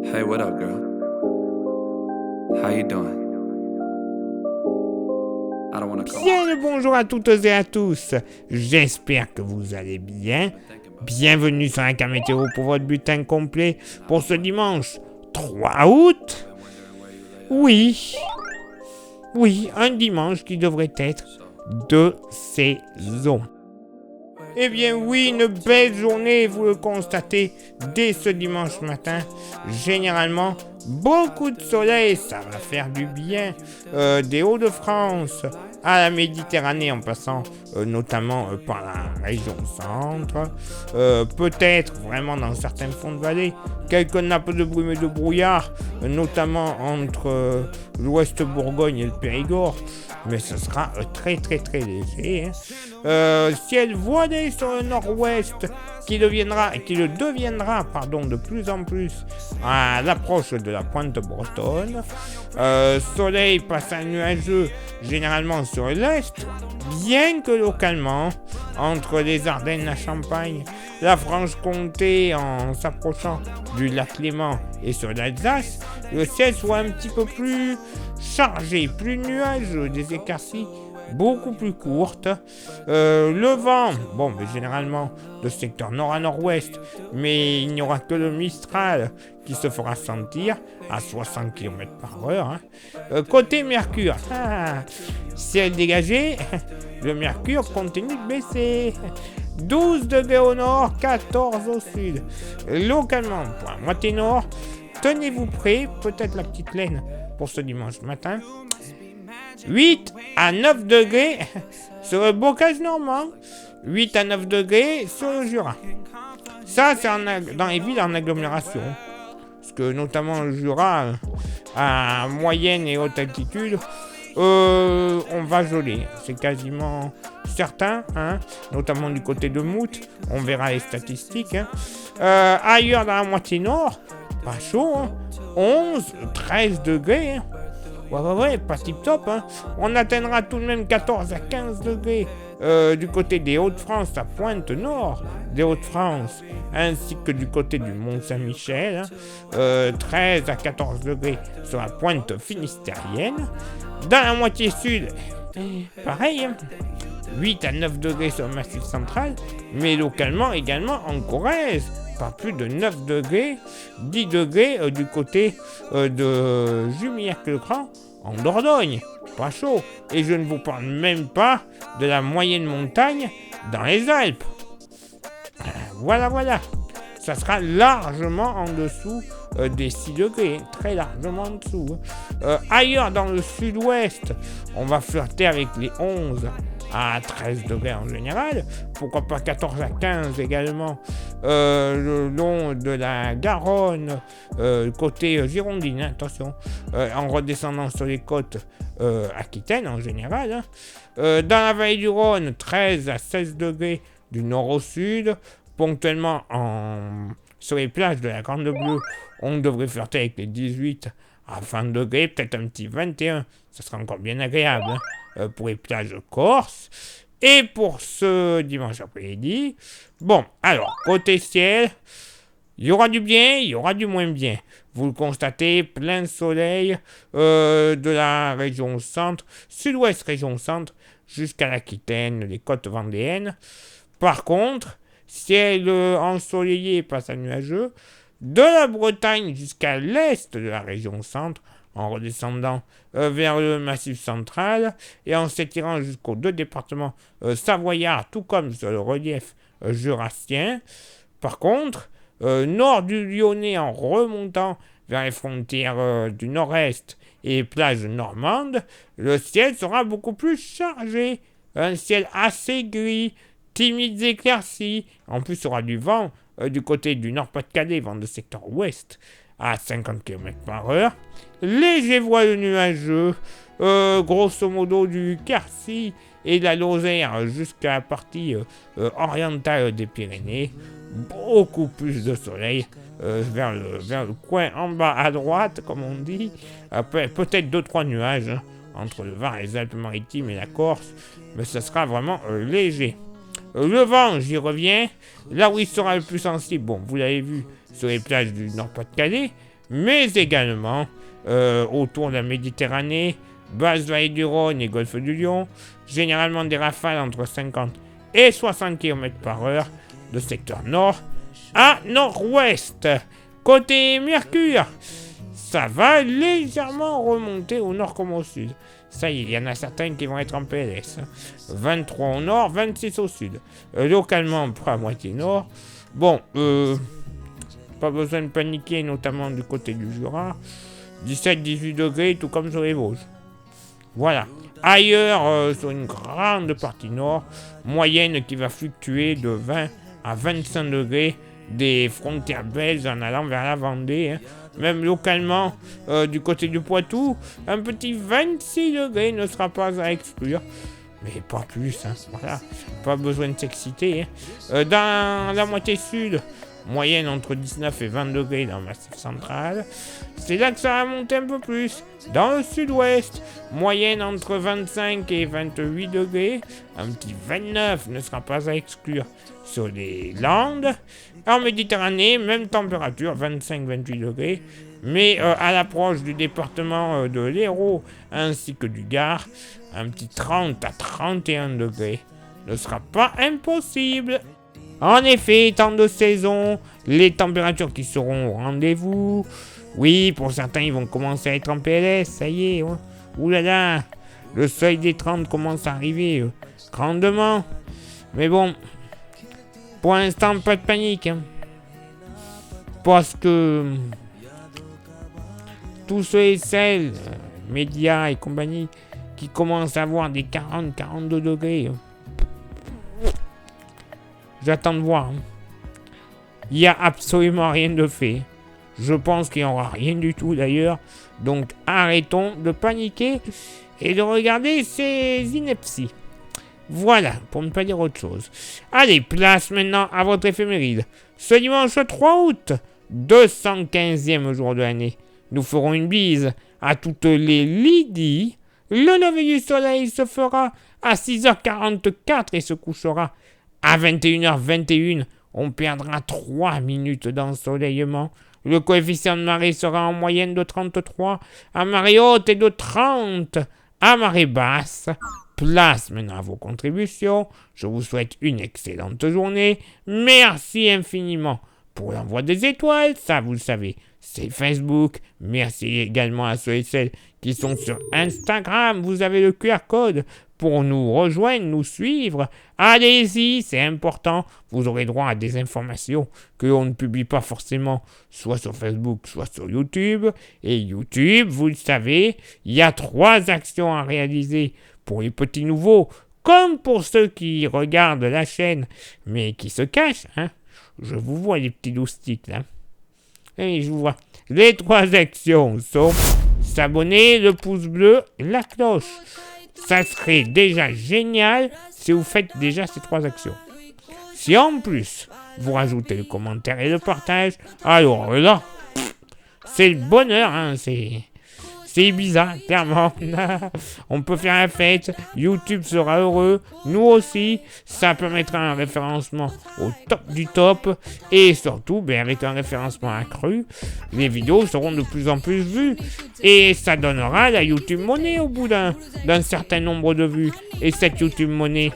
Hey, what up, girl? How you doing? I don't wanna call. Bien le bonjour à toutes et à tous. J'espère que vous allez bien. Bienvenue sur un cas météo pour votre bulletin complet pour ce dimanche 3 août. Oui, un dimanche qui devrait être de saison. Eh bien oui, une belle journée, vous le constatez dès ce dimanche matin. Généralement, beaucoup de soleil, ça va faire du bien. Des Hauts-de-France à la Méditerranée en passant notamment par la région centre. Peut-être vraiment dans certains fonds de vallée, quelques nappes de brume et de brouillard, notamment entre l'ouest Bourgogne et le Périgord. Mais ce sera très léger. Ciel voilé sur le nord-ouest qui le deviendra de plus en plus à l'approche de la pointe bretonne. Soleil passant nuageux généralement sur l'est, bien que localement, entre les Ardennes, la Champagne, la Franche-Comté en s'approchant du lac Léman et sur l'Alsace, le ciel soit un petit peu plus chargé, plus nuageux, des éclaircies beaucoup plus courtes. Le vent, généralement de secteur nord à nord-ouest, mais il n'y aura que le Mistral qui se fera sentir à 60 km/h. Côté Mercure, ciel dégagé, le Mercure continue de baisser. 12 degrés au nord, 14 au sud. Localement, pour la moitié nord, tenez-vous prêts, peut-être la petite laine pour ce dimanche matin. 8 à 9 degrés sur le bocage normand, 8 à 9 degrés sur le Jura. Ça, c'est dans les villes en agglomération. Parce que notamment le Jura, à moyenne et haute altitude, on va geler. C'est quasiment certain, notamment du côté de Mout. On verra les statistiques. Ailleurs dans la moitié nord, pas chaud, 11, 13 degrés. Ouais, pas tip-top. On atteindra tout de même 14 à 15 degrés du côté des Hauts-de-France, à Pointe-Nord des Hauts-de-France, ainsi que du côté du Mont-Saint-Michel. 13 à 14 degrés sur la pointe finistérienne. Dans la moitié sud, pareil, 8 à 9 degrés sur le massif central, mais localement également en Corrèze. Pas plus de 9 degrés, 10 degrés du côté de Jumière-le-Grand en Dordogne. Pas chaud. Et je ne vous parle même pas de la moyenne montagne dans les Alpes. Voilà. Ça sera largement en dessous des 6 degrés, très largement en dessous. Ailleurs dans le sud-ouest, on va flirter avec les 11 à 13 degrés en général, pourquoi pas 14 à 15 également le long de la Garonne, côté girondine, attention, en redescendant sur les côtes aquitaines en général. Dans la vallée du Rhône, 13 à 16 degrés du nord au sud, ponctuellement sur les plages de la Grande Bleue, on devrait flirter avec les 18 à 20 degrés, peut-être un petit 21, ça sera encore bien agréable pour les plages corses. Et pour ce dimanche après-midi, alors, côté ciel, il y aura du bien, il y aura du moins bien. Vous le constatez, plein soleil de la région centre, sud-ouest région centre, jusqu'à l'Aquitaine, les côtes vendéennes. Par contre, ciel ensoleillé, passe à nuageux, de la Bretagne jusqu'à l'est de la région centre, en redescendant vers le massif central et en s'étirant jusqu'aux 2 départements savoyards, tout comme sur le relief jurassien. Par contre, nord du Lyonnais en remontant vers les frontières du nord-est et plages normandes, le ciel sera beaucoup plus chargé. Un ciel assez gris, timides éclaircies. En plus, il y aura du vent du côté du Nord-Pas-de-Calais, vent de secteur ouest à 50 km/h. Léger voile nuageux, grosso modo du Quercy et de la Lozère jusqu'à la partie orientale des Pyrénées. Beaucoup plus de soleil vers le coin en bas à droite, comme on dit. Peut-être 2-3 nuages entre le Var et les Alpes-Maritimes et la Corse, mais ce sera vraiment léger. Le vent, j'y reviens. Là où il sera le plus sensible, vous l'avez vu sur les plages du Nord-Pas-de-Calais, mais également autour de la Méditerranée, basse vallée du Rhône et golfe du Lion, généralement des rafales entre 50 et 60 km/h de secteur nord à nord-ouest. Côté Mercure, ça va légèrement remonter au nord comme au sud. Ça y est, il y en a certains qui vont être en PLS. 23 au nord, 26 au sud. Localement, pas à moitié nord. Bon, pas besoin de paniquer, notamment du côté du Jura. 17-18 degrés, tout comme sur les Vosges. Voilà. Ailleurs, sur une grande partie nord, moyenne qui va fluctuer de 20 à 25 degrés des frontières belges en allant vers la Vendée. Même localement, du côté du Poitou, un petit 26 degrés ne sera pas à exclure. Mais pas plus, voilà. Pas besoin de s'exciter. Dans la moitié sud, moyenne entre 19 et 20 degrés dans le massif central. C'est là que ça va monter un peu plus. Dans le sud-ouest, moyenne entre 25 et 28 degrés. Un petit 29 ne sera pas à exclure sur les Landes. En Méditerranée, même température, 25-28 degrés. Mais à l'approche du département de l'Hérault ainsi que du Gard, un petit 30 à 31 degrés ne sera pas impossible. En effet, temps de saison, les températures qui seront au rendez-vous. Oui, pour certains, ils vont commencer à être en PLS, ça y est. Ouh là là, le seuil des 30 commence à arriver grandement. Mais bon, pour l'instant, pas de panique. Parce que tous ceux et celles, médias et compagnie, qui commencent à avoir des 40-42 degrés, j'attends de voir. Il n'y a absolument rien de fait. Je pense qu'il n'y aura rien du tout d'ailleurs. Donc arrêtons de paniquer et de regarder ces inepties. Voilà, pour ne pas dire autre chose. Allez, place maintenant à votre éphéméride. Ce dimanche 3 août, 215e jour de l'année. Nous ferons une bise à toutes les Lydie. Le lever du soleil se fera à 6h44 et se couchera à 21h21. On perdra 3 minutes d'ensoleillement. Le coefficient de marée sera en moyenne de 33, à marée haute et de 30, à marée basse. Place maintenant à vos contributions. Je vous souhaite une excellente journée. Merci infiniment pour l'envoi des étoiles, ça vous le savez, c'est Facebook. Merci également à ceux et celles qui sont sur Instagram. Vous avez le QR code pour nous rejoindre, nous suivre. Allez-y, c'est important. Vous aurez droit à des informations que l'on ne publie pas forcément, soit sur Facebook, soit sur YouTube. Et YouTube, vous le savez, il y a 3 actions à réaliser pour les petits nouveaux, comme pour ceux qui regardent la chaîne, mais qui se cachent. Je vous vois les petits loustiques là. Et je vous vois. Les 3 actions sont s'abonner, le pouce bleu, la cloche. Ça serait déjà génial si vous faites déjà ces 3 actions. Si en plus, vous rajoutez le commentaire et le partage, alors là, c'est le bonheur, c'est bizarre, clairement. On peut faire la fête, YouTube sera heureux, nous aussi, ça permettra un référencement au top du top, et surtout, avec un référencement accru, les vidéos seront de plus en plus vues, et ça donnera la YouTube Money au bout d'un certain nombre de vues, et cette YouTube Money,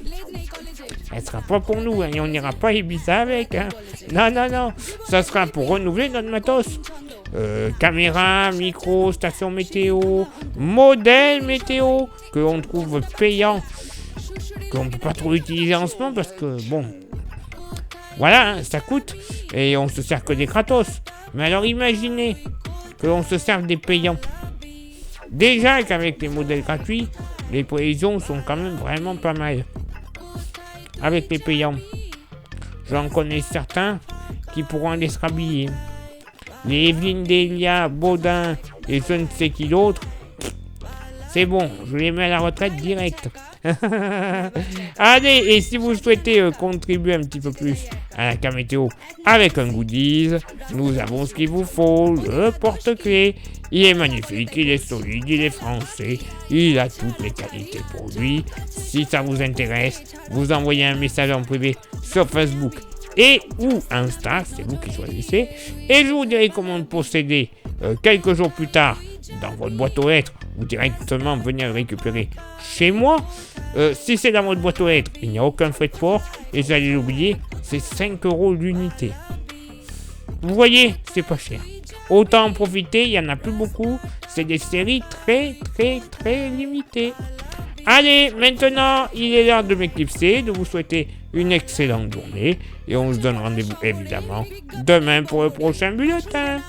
elle sera pas pour nous, et on n'ira pas Ibiza avec. Non, ça sera pour renouveler notre matos. Caméra, micro, station météo, modèle météo que l'on trouve payant, qu'on ne peut pas trop utiliser en ce moment parce que bon, voilà, ça coûte et on se sert que des gratos. Mais alors imaginez que l'on se serve des payants. Déjà qu'avec les modèles gratuits, les prévisions sont quand même vraiment pas mal. Avec les payants, j'en connais certains qui pourront les rhabiller. Les Evelyne Delia, Baudin et je ne sais qui d'autre, c'est bon, je les mets à la retraite direct. Allez, et si vous souhaitez contribuer un petit peu plus à la K-Météo avec un goodies, nous avons ce qu'il vous faut, le porte-clés. Il est magnifique, il est solide, il est français, il a toutes les qualités pour lui. Si ça vous intéresse, vous envoyez un message en privé sur Facebook et ou Insta, c'est vous qui choisissez, et je vous dirai comment posséder quelques jours plus tard dans votre boîte aux lettres ou directement venir le récupérer chez moi. Si c'est dans votre boîte aux lettres, il n'y a aucun frais de port et vous allez l'oublier, c'est 5 € l'unité. Vous voyez, c'est pas cher. Autant en profiter, il n'y en a plus beaucoup. C'est des séries très limitées. Allez, maintenant, il est l'heure de m'éclipser, de vous souhaiter une excellente journée. Et on se donne rendez-vous, évidemment, demain pour le prochain bulletin.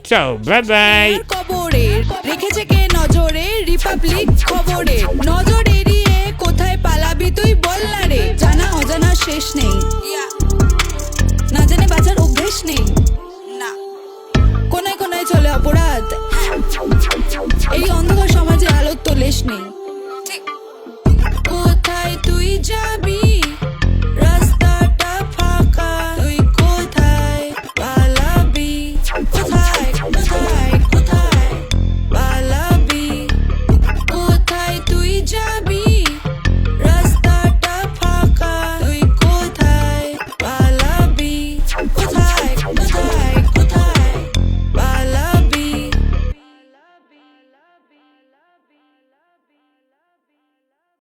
Ciao, bye bye. রেখেছে কে নজরে রিপাবলিক খবরে নজর এড়িয়ে কোথায় পালাবি তুই বল না রে জানা অজানা শেষ নেই না জেনে বাঁচার অভ্যেস নেই না কোনায় কোনায় চলে অপরাধ এই অন্ধকার সমাজে আলোর তো লেশ নেই কোথায় তুই যাবি